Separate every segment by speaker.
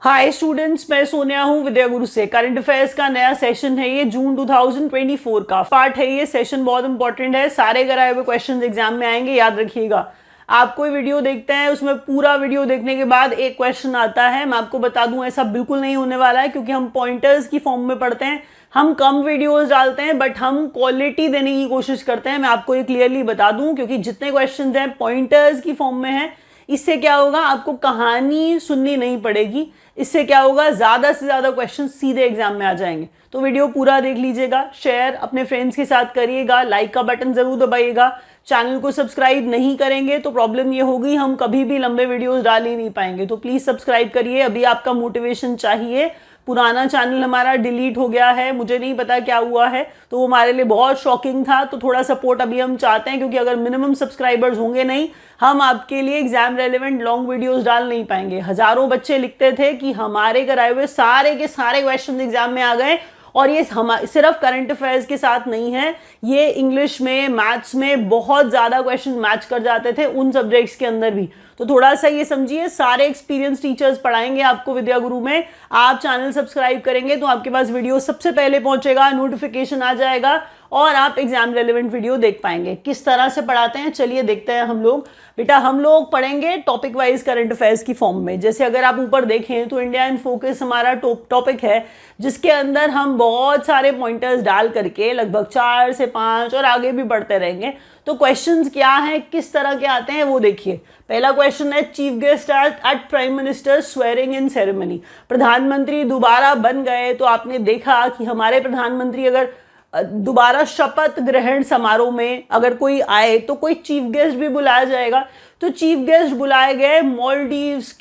Speaker 1: Hi students, मैं सोनिया हूँ विद्या गुरु से। करंट अफेयर्स का नया सेशन है ये जून 2024 का पार्ट है। ये सेशन बहुत इंपॉर्टेंट है, सारे कराए हुए क्वेश्चंस एग्जाम में आएंगे, याद रखिएगा। आप कोई वीडियो देखते हैं, उसमें पूरा वीडियो देखने के बाद एक क्वेश्चन आता है, मैं आपको बता दूं ऐसा बिल्कुल नहीं होने वाला है, क्योंकि हम पॉइंटर्स की फॉर्म में पढ़ते हैं। हम कम वीडियोस डालते हैं बट हम क्वालिटी देने की कोशिश करते हैं। मैं आपको ये क्लियरली बता दूं, क्योंकि जितने क्वेश्चन हैं पॉइंटर्स की फॉर्म में है। इससे क्या होगा, आपको कहानी सुननी नहीं पड़ेगी। इससे क्या होगा, ज्यादा से ज्यादा क्वेश्चन सीधे एग्जाम में आ जाएंगे। तो वीडियो पूरा देख लीजिएगा, शेयर अपने फ्रेंड्स के साथ करिएगा, लाइक का बटन जरूर दबाइएगा। चैनल को सब्सक्राइब नहीं करेंगे तो प्रॉब्लम ये होगी, हम कभी भी लंबे वीडियोस डाल ही नहीं पाएंगे। तो प्लीज सब्सक्राइब करिए, अभी आपका मोटिवेशन चाहिए। पुराना चैनल हमारा डिलीट हो गया है, मुझे नहीं पता क्या हुआ है, तो वो हमारे लिए बहुत शॉकिंग था। तो थोड़ा सपोर्ट अभी हम चाहते हैं, क्योंकि अगर मिनिमम सब्सक्राइबर्स होंगे नहीं, हम आपके लिए एग्जाम रेलेवेंट लॉन्ग वीडियोस डाल नहीं पाएंगे। हजारों बच्चे लिखते थे कि हमारे कराए हुए सारे के सारे क्वेश्चन एग्जाम में आ गए, और ये सिर्फ करंट अफेयर्स के साथ नहीं है, ये इंग्लिश में, मैथ्स में बहुत ज्यादा क्वेश्चन मैच कर जाते थे, उन सब्जेक्ट्स के अंदर भी। तो थोड़ा सा ये समझिए, सारे एक्सपीरियंस टीचर्स पढ़ाएंगे आपको विद्या गुरु में। आप चैनल सब्सक्राइब करेंगे तो आपके पास वीडियो सबसे पहले पहुंचेगा, नोटिफिकेशन आ जाएगा और आप एग्जाम रेलेवेंट वीडियो देख पाएंगे। किस तरह से पढ़ाते हैं चलिए देखते हैं हम लोग। बेटा हम लोग पढ़ेंगे टॉपिक वाइज करंट अफेयर्स की फॉर्म में। जैसे अगर आप ऊपर देखें तो इंडिया इन फोकस हमारा टॉपिक है, जिसके अंदर हम बहुत सारे पॉइंटर्स डाल करके लगभग 4 से 5 और आगे भी बढ़ते रहेंगे। तो क्वेश्चंस क्या हैं, किस तरह के आते हैं वो देखिए। पहला क्वेश्चन है, chief guest at prime minister swearing in ceremony. प्रधानमंत्री दोबारा बन गए, तो आपने देखा कि हमारे प्रधानमंत्री अगर दोबारा शपथ ग्रहण समारोह में अगर कोई आए तो कोई चीफ गेस्ट भी बुलाया जाएगा। तो चीफ गेस्ट बुलाए गए मालदीव्स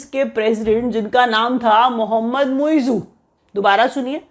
Speaker 1: के प्रेसिडेंट, जिनका नाम था मोहम्मद मुइजू। दोबारा सुनिए,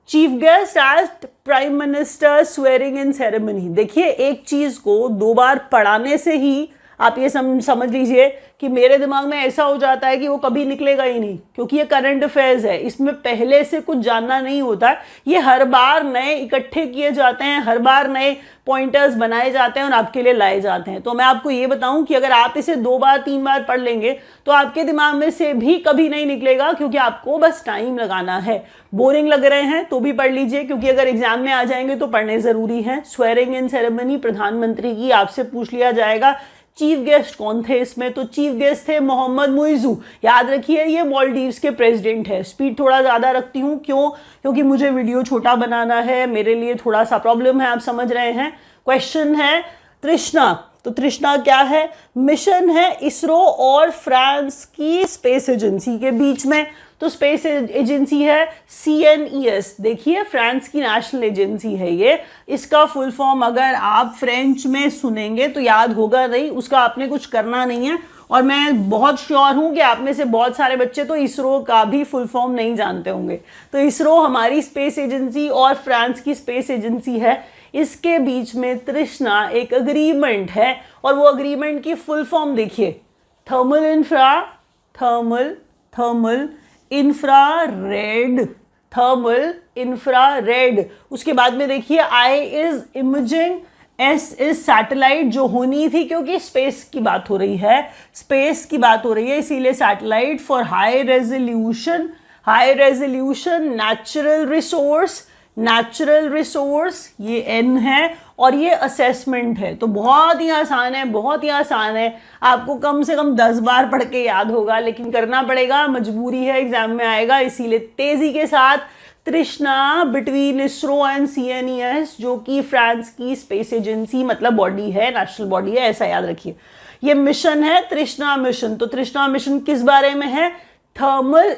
Speaker 1: chief guest at prime minister swearing in ceremony. देखिए, एक चीज को 2 बार पढ़ाने से ही आप ये समझ लीजिए कि मेरे दिमाग में ऐसा हो जाता है कि वो कभी निकलेगा ही नहीं, क्योंकि ये करंट अफेयर्स है, इसमें पहले से कुछ जानना नहीं होता है। ये हर बार नए इकट्ठे किए जाते हैं, हर बार नए पॉइंटर्स बनाए जाते हैं और आपके लिए लाए जाते हैं। तो मैं आपको ये बताऊं कि अगर आप इसे 2 बार 3 बार पढ़ लेंगे तो आपके दिमाग में से भी कभी नहीं निकलेगा, क्योंकि आपको बस टाइम लगाना है। बोरिंग लग रहे हैं तो भी पढ़ लीजिए, क्योंकि अगर एग्जाम में आ जाएंगे तो पढ़ने जरूरी है। स्वेरिंग इन सेरेमनी प्रधानमंत्री की, आपसे पूछ लिया जाएगा चीफ गेस्ट कौन थे इसमें, तो चीफ गेस्ट थे मोहम्मद मुइजू। याद रखिए, ये मालदीव्स के प्रेसिडेंट है। स्पीड थोड़ा ज्यादा रखती हूँ, क्यों? क्योंकि मुझे वीडियो छोटा बनाना है, मेरे लिए थोड़ा सा प्रॉब्लम है, आप समझ रहे हैं। क्वेश्चन है तृष्णा। तो तृष्णा क्या है? मिशन है इसरो और फ्रांस की स्पेस एजेंसी के बीच में। तो स्पेस एजेंसी है CNES। देखिए, फ्रांस की नेशनल एजेंसी है ये। इसका फुल फॉर्म अगर आप फ्रेंच में सुनेंगे तो याद होगा नहीं, उसका आपने कुछ करना नहीं है। और मैं बहुत श्योर हूं कि आप में से बहुत सारे बच्चे तो इसरो का भी फुल फॉर्म नहीं जानते होंगे। तो इसरो हमारी स्पेस एजेंसी और फ्रांस की स्पेस एजेंसी है, इसके बीच में तृष्णा एक अग्रीमेंट है। और वो अग्रीमेंट की फुल फॉर्म देखिए, थर्मल इंफ्रारेड। उसके बाद में देखिए, I is imaging, S is satellite, जो होनी थी क्योंकि स्पेस की बात हो रही है, इसीलिए satellite. For high resolution natural resource ये N है, और ये असेसमेंट है। तो बहुत ही आसान है, आपको कम से कम 10 बार पढ़ के याद होगा, लेकिन करना पड़ेगा, मजबूरी है, एग्जाम में आएगा। इसीलिए तेजी के साथ तृष्णा बिटवीन इसरो एंड CNES, जो कि फ्रांस की स्पेस एजेंसी मतलब बॉडी है, नेशनल बॉडी है, ऐसा याद रखिए। ये मिशन है तृष्णा मिशन। तो तृष्णा मिशन किस बारे में है? Thermal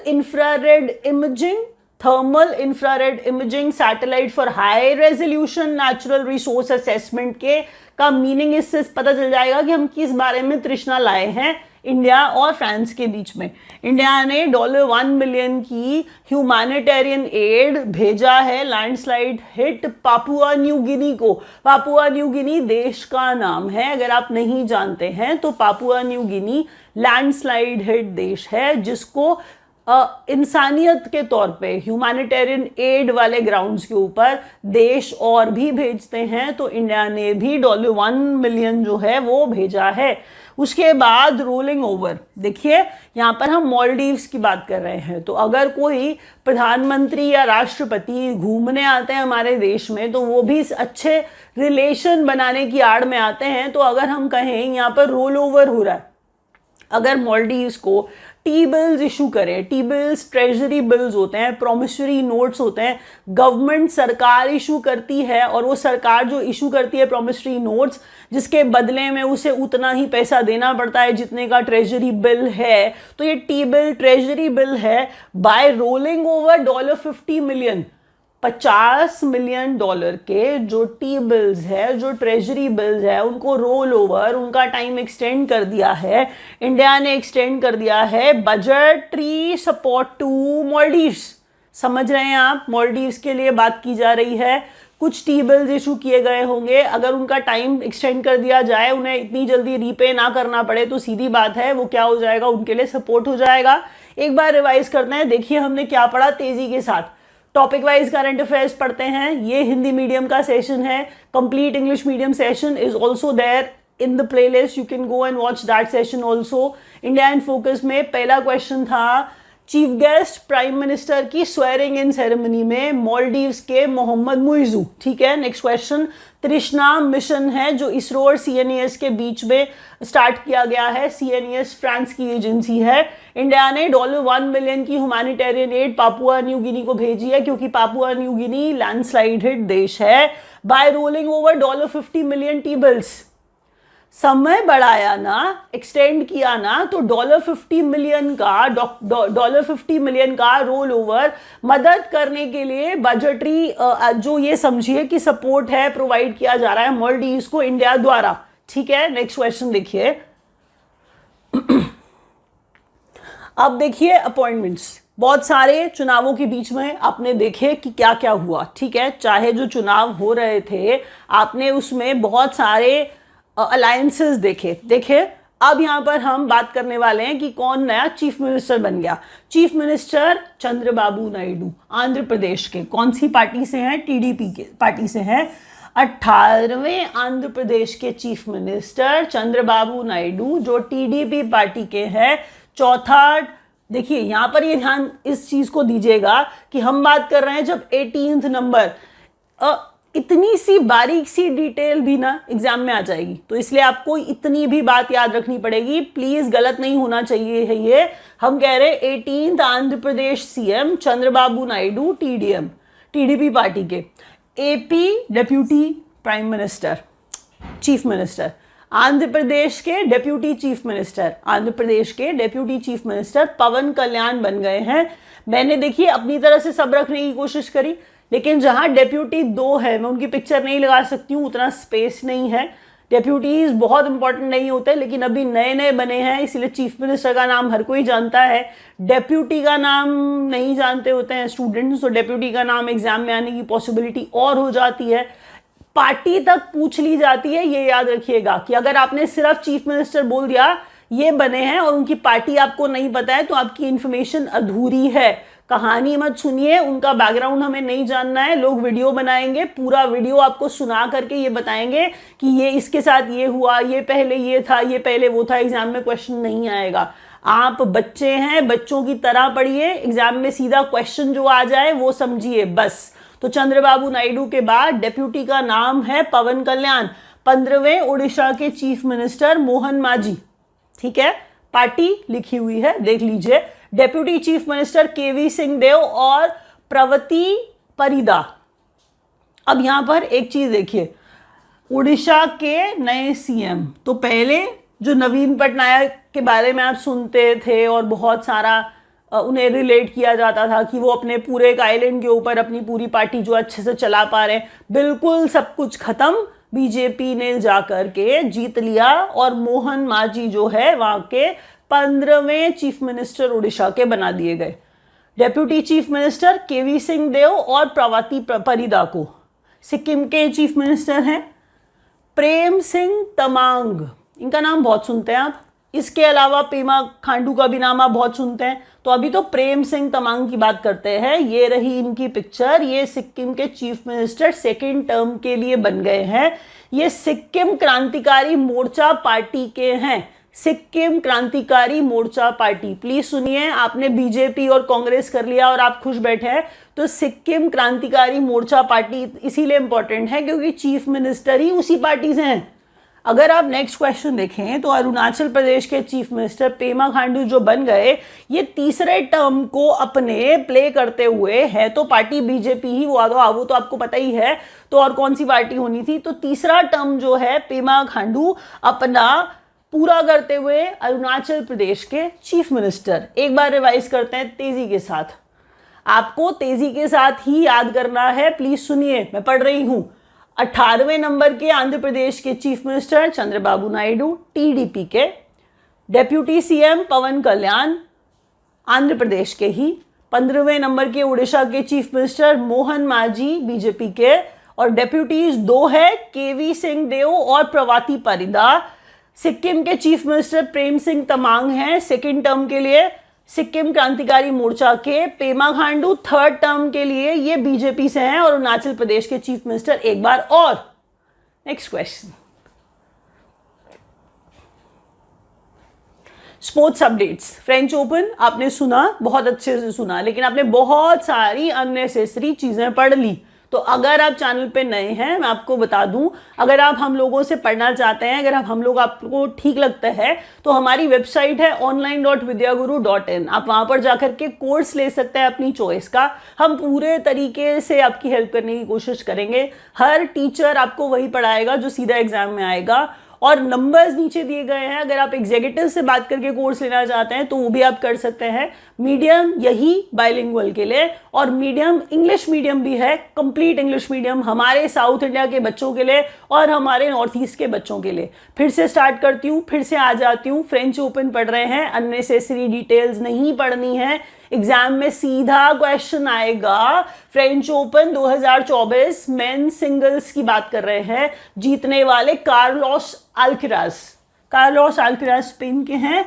Speaker 1: infrared imaging satellite for high resolution natural resource assessment के का मीनिंग इससे पता चल जाएगा कि हम किस बारे में तृष्णा लाए हैं इंडिया और फ्रांस के बीच में। इंडिया ने $1 मिलियन की ह्यूमैनिटेरियन एड भेजा है। Landslide hit Papua New Guinea को। पापुआ न्यू गिनी देश का नाम है, अगर आप नहीं जानते हैं तो। पापुआ न्यू गिनी लैंडस्लाइड हिट देश है, जिसको इंसानियत के तौर पे ह्यूमैनिटेरियन एड वाले ग्राउंड्स के ऊपर देश और भी भेजते हैं। तो इंडिया ने भी $1 मिलियन जो है वो भेजा है। उसके बाद रोलिंग ओवर। देखिए यहाँ पर हम मालदीव्स की बात कर रहे हैं, तो अगर कोई प्रधानमंत्री या राष्ट्रपति घूमने आते हैं हमारे देश में तो वो भी अच्छे रिलेशन बनाने की आड़ में आते हैं। तो अगर हम कहें यहाँ पर रोल ओवर हो रहा है, अगर मालदीव्स को टी बिल्स इशू करें, टी बिल्स ट्रेजरी बिल्स होते हैं, प्रोमिसरी नोट्स होते हैं, गवर्नमेंट सरकार इशू करती है और वो सरकार जो इशू करती है प्रोमिसरी नोट्स, जिसके बदले में उसे उतना ही पैसा देना पड़ता है जितने का ट्रेजरी बिल है, तो ये टी बिल ट्रेजरी बिल है। Bye rolling over $50 million, $50 million के जो टी बिल्स है, जो ट्रेजरी बिल्स है, उनको रोल ओवर, उनका टाइम एक्सटेंड कर दिया है, इंडिया ने एक्सटेंड कर दिया है बजटरी सपोर्ट टू मालदीव्स। समझ रहे हैं आप, मालदीव्स के लिए बात की जा रही है। कुछ टी बिल्स इशू किए गए होंगे, अगर उनका टाइम एक्सटेंड कर दिया जाए, उन्हें इतनी जल्दी रीपे ना करना पड़े, तो सीधी बात है वो क्या हो जाएगा, उनके लिए सपोर्ट हो जाएगा। एक बार रिवाइज करते हैं, देखिए हमने क्या पढ़ा तेजी के साथ। टॉपिक वाइज करंट अफेयर्स पढ़ते हैं। ये हिंदी मीडियम का सेशन है, complete English medium session is also there in the playlist, you can go and watch that session also. India in focus में पहला क्वेश्चन था चीफ गेस्ट प्राइम मिनिस्टर की swearing in ceremony में Maldives के मोहम्मद मुइजू। ठीक है, next question तृष्णा mission है जो इसरो और सीएनईएस के बीच में स्टार्ट किया गया है। सीएनईएस फ्रांस की एजेंसी है। इंडिया ने $1 मिलियन की humanitarian add Papua New Guinea को भेजी है क्योंकि पापुआ न्यू गिनी लैंडस्लाइड हिट देश है। Bye rolling over $50 million T bills, समय बढ़ाया ना, एक्सटेंड किया ना, तो $50 मिलियन का रोल ओवर मदद करने के लिए बजटरी जो ये समझिए कि सपोर्ट है प्रोवाइड किया जा रहा है मालदीव्स को इंडिया द्वारा। ठीक है, नेक्स्ट क्वेश्चन देखिए। अब देखिए अपॉइंटमेंट्स, बहुत सारे चुनावों के बीच में आपने देखे कि क्या क्या हुआ। ठीक है, चाहे जो चुनाव हो रहे थे आपने उसमें बहुत सारे अलायंसेस देखे। अब यहां पर हम बात करने वाले हैं कि कौन नया चीफ मिनिस्टर बन गया। चीफ मिनिस्टर चंद्रबाबू नायडू आंध्र प्रदेश के, कौन सी पार्टी से हैं, टीडीपी के पार्टी से हैं। 18वें आंध्र प्रदेश के चीफ मिनिस्टर चंद्रबाबू नायडू जो टीडीपी पार्टी के हैं। चौथा, देखिए यहां पर ये ध्यान इस चीज को दीजिएगा कि हम बात कर रहे हैं जब 18th नंबर, इतनी सी बारीक सी डिटेल भी ना एग्जाम में आ जाएगी, तो इसलिए आपको इतनी भी बात याद रखनी पड़ेगी। प्लीज गलत नहीं होना चाहिए है ये। हम कह रहे 18th Andhra Pradesh CM Chandrababu Naidu TDM, TDP party के। AP deputy prime minister, chief minister. Andhra Pradesh के deputy chief minister, Andhra Pradesh के deputy chief minister Pawan Kalyan बन गए हैं। मैंने देखिए अपनी तरह से सब रखने की कोशिश करी, लेकिन जहां डेप्यूटी 2 है मैं उनकी पिक्चर नहीं लगा सकती हूँ, उतना स्पेस नहीं है। डेप्यूटीज बहुत इंपॉर्टेंट नहीं होते, लेकिन अभी नए नए बने हैं इसलिए चीफ मिनिस्टर का नाम हर कोई जानता है, डेप्यूटी का नाम नहीं जानते होते हैं स्टूडेंट्स। तो डेप्यूटी का नाम एग्जाम में आने की पॉसिबिलिटी और हो जाती है। पार्टी तक पूछ ली जाती है, ये याद रखिएगा कि अगर आपने सिर्फ चीफ मिनिस्टर बोल दिया ये बने हैं और उनकी पार्टी आपको नहीं पता है तो आपकी इंफॉर्मेशन अधूरी है। कहानी मत सुनिए, उनका बैकग्राउंड हमें नहीं जानना है। लोग वीडियो बनाएंगे, पूरा वीडियो आपको सुना करके ये बताएंगे कि ये इसके साथ ये हुआ, ये पहले ये था, ये पहले वो था। एग्जाम में क्वेश्चन नहीं आएगा। आप बच्चे हैं, बच्चों की तरह पढ़िए, एग्जाम में सीधा क्वेश्चन जो आ जाए वो समझिए बस। तो चंद्रबाबू नायडू के बाद डेप्यूटी का नाम है पवन कल्याण। 15वें उड़ीसा के चीफ मिनिस्टर मोहन मांझी। ठीक है, पार्टी लिखी हुई है, देख लीजिए। डेप्यूटी चीफ मिनिस्टर केवी सिंह देव और प्रवती परिदा। अब यहां पर एक चीज देखिए, उड़ीसा के नए सीएम, तो पहले जो नवीन पटनायक के बारे में आप सुनते थे और बहुत सारा उन्हें रिलेट किया जाता था कि वो अपने पूरे एक आइलैंड के ऊपर अपनी पूरी पार्टी जो अच्छे से चला पा रहे हैं, बिल्कुल सब कुछ खत्म। बीजेपी ने जाकर के जीत लिया और मोहन मांझी जो है वहां के 15वें चीफ मिनिस्टर उड़ीसा के बना दिए गए। डेप्यूटी चीफ मिनिस्टर केवी सिंह देव और प्रवती परिदा को सिक्किम के चीफ मिनिस्टर हैं प्रेम सिंह तमांग, इनका नाम बहुत सुनते हैं आप। इसके अलावा पेमा खांडू का भी नाम आप बहुत सुनते हैं। तो अभी तो प्रेम सिंह तमांग की बात करते हैं। ये रही इनकी पिक्चर, ये सिक्किम के चीफ मिनिस्टर 2nd टर्म के लिए बन गए हैं। ये सिक्किम क्रांतिकारी मोर्चा पार्टी के हैं। सिक्किम क्रांतिकारी मोर्चा पार्टी। प्लीज सुनिए, आपने बीजेपी और कांग्रेस कर लिया और आप खुश बैठे हैं, तो सिक्किम क्रांतिकारी मोर्चा पार्टी इसीलिए इंपॉर्टेंट है क्योंकि चीफ मिनिस्टर ही उसी पार्टी से हैं। अगर आप नेक्स्ट क्वेश्चन देखें तो अरुणाचल प्रदेश के चीफ मिनिस्टर पेमा खांडू जो बन गए, ये तीसरे टर्म को अपने प्ले करते हुए है तो पार्टी बीजेपी ही, वो तो आपको पता ही है, तो और कौन सी पार्टी होनी थी। तो तीसरा टर्म जो है पेमा खांडू अपना पूरा करते हुए अरुणाचल प्रदेश के चीफ मिनिस्टर। एक बार रिवाइज करते हैं तेजी के साथ, आपको तेजी के साथ ही याद करना है। प्लीज सुनिए, मैं पढ़ रही हूं। 18वें नंबर के आंध्र प्रदेश के chief minister Chandrababu Naidu TDP के, डेप्यूटी सीएम पवन कल्याण आंध्र प्रदेश के ही, 15वें नंबर के उड़ीसा के chief minister Mohan Manjhi BJP के, और डेप्यूटीज दो है केवी सिंह देव और प्रभाती परिदा। सिक्किम के चीफ मिनिस्टर प्रेम सिंह तमांग हैं सेकेंड टर्म के लिए सिक्किम क्रांतिकारी मोर्चा के, पेमा खांडू थर्ड टर्म के लिए ये बीजेपी से हैं, और अरुणाचल प्रदेश के चीफ मिनिस्टर एक बार और। Next question, sports updates. French open आपने सुना, बहुत अच्छे से सुना, लेकिन आपने बहुत सारी अननेसेसरी चीजें पढ़ ली। तो अगर आप चैनल पे नए हैं, मैं आपको बता दूं, अगर आप हम लोगों से पढ़ना चाहते हैं, अगर हम लोग आपको ठीक लगता है, तो हमारी वेबसाइट है online.vidyaguru.in। आप वहां पर जाकर के कोर्स ले सकते हैं अपनी चॉइस का। हम पूरे तरीके से आपकी हेल्प करने की कोशिश करेंगे। हर टीचर आपको वही पढ़ाएगा जो सीधा एग्जाम में आएगा, और नंबर्स नीचे दिए गए हैं। अगर आप एग्जीक्यूटिव से बात करके कोर्स लेना चाहते हैं तो वो भी आप कर सकते हैं। मीडियम यही बाइलिंगुअल के लिए, और मीडियम इंग्लिश मीडियम भी है, कंप्लीट इंग्लिश मीडियम हमारे साउथ इंडिया के बच्चों के लिए और हमारे नॉर्थ ईस्ट के बच्चों के लिए। फिर से स्टार्ट करती हूँ, फिर से आ जाती हूँ। फ्रेंच ओपन पढ़ रहे हैं, अननेसेसरी डिटेल्स नहीं पढ़नी है। एग्जाम में सीधा क्वेश्चन आएगा। फ्रेंच ओपन 2024 मेन सिंगल्स की बात कर रहे हैं, जीतने वाले Carlos Alcaraz. Carlos Alcaraz Spain के हैं।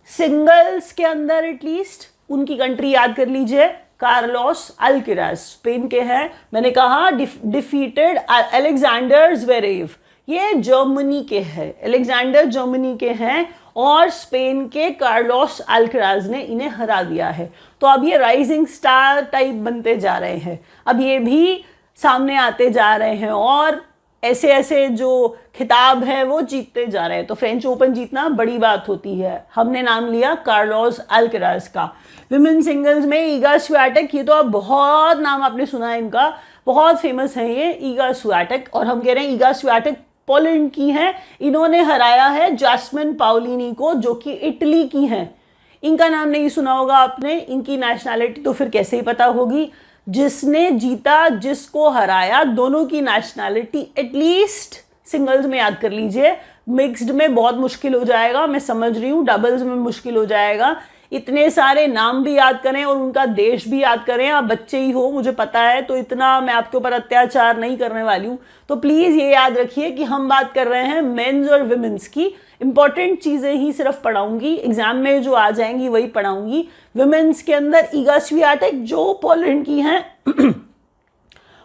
Speaker 1: सिंगल्स के अंदर एटलीस्ट उनकी कंट्री याद कर लीजिए, कार्लोस अल्कराज स्पेन के हैं। मैंने कहा डिफीटेड अलेक्जेंडर ज़्वेरेव, ये जर्मनी के हैं, अलेक्जेंडर जर्मनी के हैं, और स्पेन के कार्लोस अल्कराज ने इन्हें हरा दिया है। तो अब ये राइजिंग स्टार टाइप बनते जा रहे हैं, अब ये भी सामने आते जा रहे हैं, और ऐसे ऐसे जो खिताब है वो जीतते जा रहे हैं। तो फ्रेंच ओपन जीतना बड़ी बात होती है। हमने नाम लिया कार्लोस अल्कराज का। विमेन सिंगल्स में ईगा स्वियाटेक, ये तो अब बहुत नाम आपने सुना है इनका, बहुत फेमस है ये ईगा स्वियाटेक, और हम कह रहे हैं ईगा स्वियाटेक पोलैंड की हैं। इन्होंने हराया है जास्मिन पाउलिनी को, जो कि इटली की हैं। इनका नाम नहीं सुना होगा आपने, इनकी नेशनैलिटी तो फिर कैसे ही पता होगी। जिसने जीता, जिसको हराया, दोनों की नेशनैलिटी एटलीस्ट सिंगल्स में याद कर लीजिए। मिक्स्ड में बहुत मुश्किल हो जाएगा, मैं समझ रही हूँ, डबल्स में मुश्किल हो जाएगा। इतने सारे नाम भी याद करें और उनका देश भी याद करें। आप बच्चे ही हो, मुझे पता है, तो इतना मैं आपके ऊपर अत्याचार नहीं करने वाली हूँ। तो प्लीज़ ये याद रखिए कि हम बात कर रहे हैं मेंस और विमेंस की। इंपॉर्टेंट चीज़ें ही सिर्फ पढ़ाऊंगी, एग्जाम में जो आ जाएंगी वही पढ़ाऊंगी। विमेंस के अंदर ईगा स्वियाटेक जो पोलैंड की हैं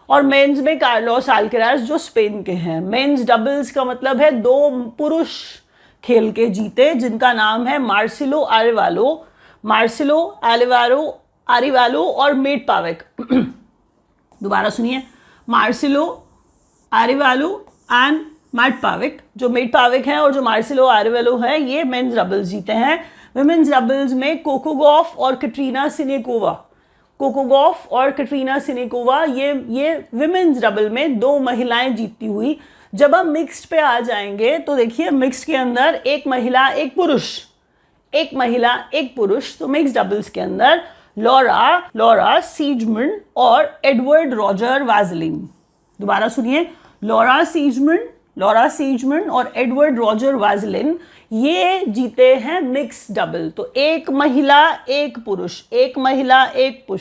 Speaker 1: और मेंस में कार्लोस अल्कराज जो स्पेन के हैं। मेंस डबल्स का मतलब है दो पुरुष खेल के जीते, जिनका नाम है मार्सिलो आरिवालो और मेट पावेक। दोबारा सुनिए, मार्सिलो आरिवालो एंड मैट पावेक। जो मेट पावेक हैं और जो मार्सिलो आरिवालो है, ये मेंस डबल्स जीते हैं। विमेंस डबल्स में कोको गॉफ और कैटरीना सिनेकोवा, ये विमेंस डबल में दो महिलाएं जीतती हुई। जब हम मिक्स्ड पे आ जाएंगे तो देखिए, मिक्स्ड के अंदर एक महिला एक पुरुष, तो मिक्स्ड डबल्स के अंदर लॉरा सीजमन और एडवर्ड रॉजर वाजलिन। दोबारा सुनिए, लॉरा सीजमन और एडवर्ड रॉजर वाजलिन, ये जीते हैं मिक्स डबल। तो एक महिला एक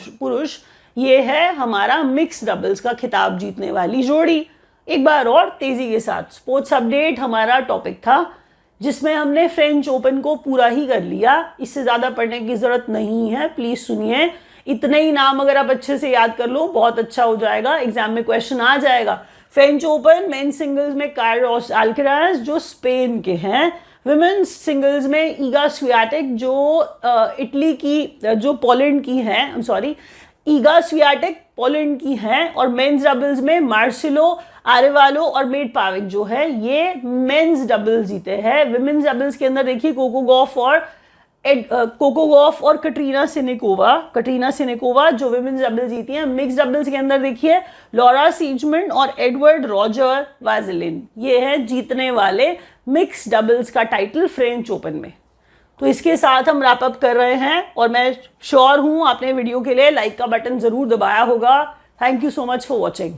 Speaker 1: पुरुष, ये है हमारा मिक्स डबल्स का खिताब जीतने वाली जोड़ी। एक बार और तेजी के साथ, स्पोर्ट्स अपडेट हमारा टॉपिक था, जिसमें हमने फ्रेंच ओपन को पूरा ही कर लिया। इससे ज़्यादा पढ़ने की ज़रूरत नहीं है, प्लीज़ सुनिए। इतने ही नाम अगर आप अच्छे से याद कर लो, बहुत अच्छा हो जाएगा, एग्जाम में क्वेश्चन आ जाएगा। फ्रेंच ओपन मेन सिंगल्स में कार्लोस अल्कराज जो स्पेन के हैं। विमेन्स सिंगल्स में ईगा स्वियाटेक जो इटली की, जो पोलैंड की है, सॉरी, ईगा स्वियाटेक पोलैंड की है। और मेंस डबल्स में मार्सिलो आरेवालो और मेट पाविक जो है ये मेंस डबल्स जीते हैं। विमेन्स डबल्स के अंदर देखिए कोको गॉफ और कटरीना सिनेकोवा जो विमेन्स डबल्स जीती हैं। मिक्स डबल्स के अंदर देखिए लॉरा सीजमंड और एडवर्ड रॉजर वाजलिन, ये है जीतने वाले मिक्स डबल्स का टाइटल फ्रेंच ओपन में। तो इसके साथ हम रैप अप कर रहे हैं और मैं श्योर हूं आपने वीडियो के लिए लाइक का बटन जरूर दबाया होगा। Thank you so much for watching.